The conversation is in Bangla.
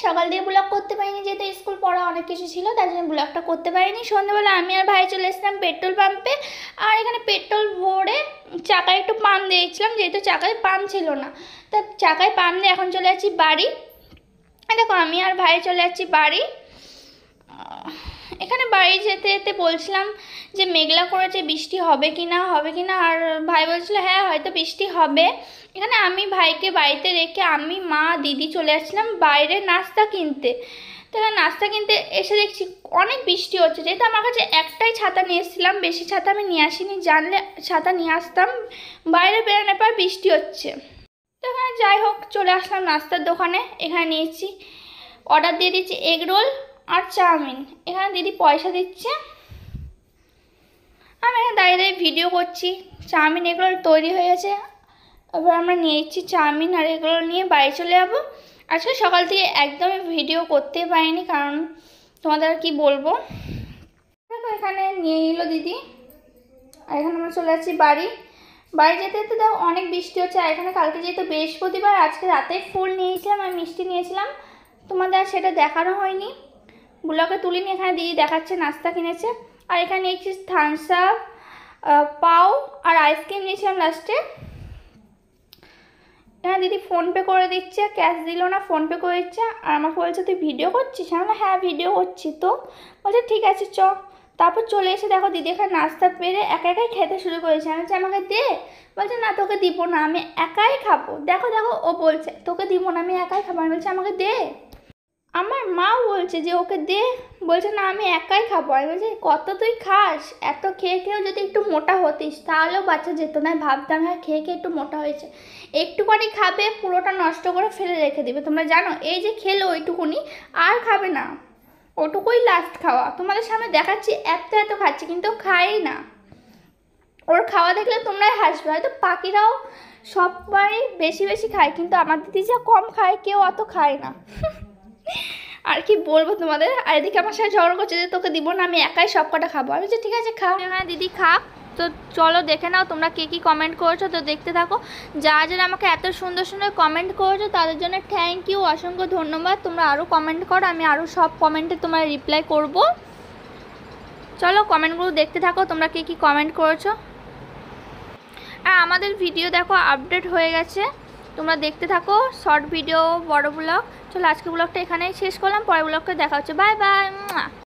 সকাল দিয়ে ব্লগ করতে পারিনি, যেহেতু স্কুল পড়া অনেক কিছু ছিল তার জন্য ব্লগটা করতে পারিনি। সন্ধ্যাবেলা আমি আর ভাই চলে এসেছিলাম পেট্রোল পাম্পে, আর এখানে পেট্রোল ভরে চাকায় একটু পাম্প দিয়েছিলাম, যেহেতু চাকায় পাম্প ছিল না। তা চাকায় পাম্প দিয়ে এখন চলে যাচ্ছি বাড়ি। দেখো আমি আর ভাই চলে যাচ্ছি বাড়ি। এখানে বাড়ি যেতে যেতে বলছিলাম যে মেঘলা করেছে, বৃষ্টি হবে কি না আর ভাই বলছিল হ্যাঁ হয়তো বৃষ্টি হবে। এখানে আমি ভাইকে বাড়িতে রেখে আমি মা দিদি চলে আসছিলাম বাইরে নাস্তা কিনতে। তো নাস্তা কিনতে এসে দেখছি অনেক বৃষ্টি হচ্ছে, যেহেতু আমার কাছে একটাই ছাতা নিয়ে এসেছিলাম, বেশি ছাতা আমি নিয়ে আসিনি, জানলে ছাতা নিয়ে আসতাম। বাইরে বেরোনোর পর বৃষ্টি হচ্ছে। তো এখানে যাই হোক চলে আসলাম নাস্তার দোকানে। এখানে নিয়েছি, অর্ডার দিয়ে দিচ্ছি এগ রোল আর চাউমিন। এখানে দিদি পয়সা দিচ্ছে, আমি এখানে দাঁড়িয়ে দাঁড়িয়ে ভিডিও করছি। চাউমিন এগ রোল তৈরি হয়ে গেছে, এবার আমরা নিয়েছি চাউমিন আর এগ রোল নিয়ে বাড়ি চলে যাবো। আজকে সকাল থেকে একদমই ভিডিও করতে পারিনি, কারণ তোমাদের আর কি বলবো। দেখো এখানে নিয়ে এলো দিদি, আর এখানে আমরা চলে যাচ্ছি বাড়ি। বাড়ি যেতে যেতে দেখো অনেক বৃষ্টি হচ্ছে। আর এখানে কালকে যেহেতু বৃহস্পতিবার, আজকে রাতে ফুল নিয়েছিলাম আর মিষ্টি নিয়েছিলাম, তোমাদের আর সেটা দেখানো হয়নি, ব্লগে তুলিনি। এখানে দিদি দেখাচ্ছে নাস্তা কিনেছে। আর এখানে নিয়েছি থামস আপ, পাও আর আইসক্রিম নিয়েছিলাম লাস্টে। এখানে দিদি ফোনপে করে দিচ্ছে, ক্যাশ দিল না, ফোনপে করে দিচ্ছে। আর আমাকে বলছে তুই ভিডিও করছিস? আমি হ্যাঁ ভিডিও করছি। তো বলছে ঠিক আছে চ। তারপর চলে এসে দেখো দিদি এখানে নাস্তা পেরে একা একাই খেতে শুরু করেছে। আমি বলছি আমাকে দে, বলছে না তোকে দিব না, আমি একাই খাবো। দেখো দেখো ও বলছে তোকে দিব না, আমি একাই খাবো। আমি বলছি আমাকে দে। আমার মাও বলছে যে ওকে দে, বলছে না আমি একাই খাবো। আমি বলছি কত তুই খাস? এত খেয়ে খেয়েও যদি একটু মোটা হতিস তাহলেও বাচ্চা যেত না। ভাবতাম হ্যাঁ খেয়ে খেয়ে একটু মোটা হয়েছে, একটুখানি খাবে পুরোটা নষ্ট করে ফেলে রেখে দিবে। তোমরা জানো এই যে খেলো ওইটুকুনি আর খাবে না, ওটুকুই লাস্ট খাওয়া। তোমাদের সামনে দেখাচ্ছি এত এত খাচ্ছি, কিন্তু খাই না। ওর খাওয়া দেখলে তোমরাই হাসবে। হয়তো পাখিরাও সবাই বেশি বেশি খায়, কিন্তু আমার দিদি যা কম খায় কেউ অত খায় না। আর কি বলবো তোমাদের। আর এদিকে আমার সাথে ঝগড়া করছে যে তোকে দিব না, আমি একাই সব কটা খাবো। আমি বলছি ঠিক আছে খাও। হ্যাঁ দিদি খাক। তো চলো দেখে নাও তোমরা কে কী কমেন্ট করেছো, তো দেখতে থাকো। যারা আমাকে এত সুন্দর সুন্দর কমেন্ট করেছো তাদের জন্য থ্যাংক ইউ, অসংখ্য ধন্যবাদ। তোমরা আরও কমেন্ট করো, আমি আরও সব কমেন্টে তোমরা রিপ্লাই করব। চলো কমেন্টগুলো দেখতে থাকো তোমরা কে কী কমেন্ট করেছো। আর আমাদের ভিডিও দেখো আপডেট হয়ে গেছে, তোমরা দেখতে থাকো শর্ট ভিডিও বড় ব্লগ। চলো আজকে ব্লগটা এখানেই শেষ করলাম, পরের ব্লগটা দেখা হচ্ছে। Bye bye.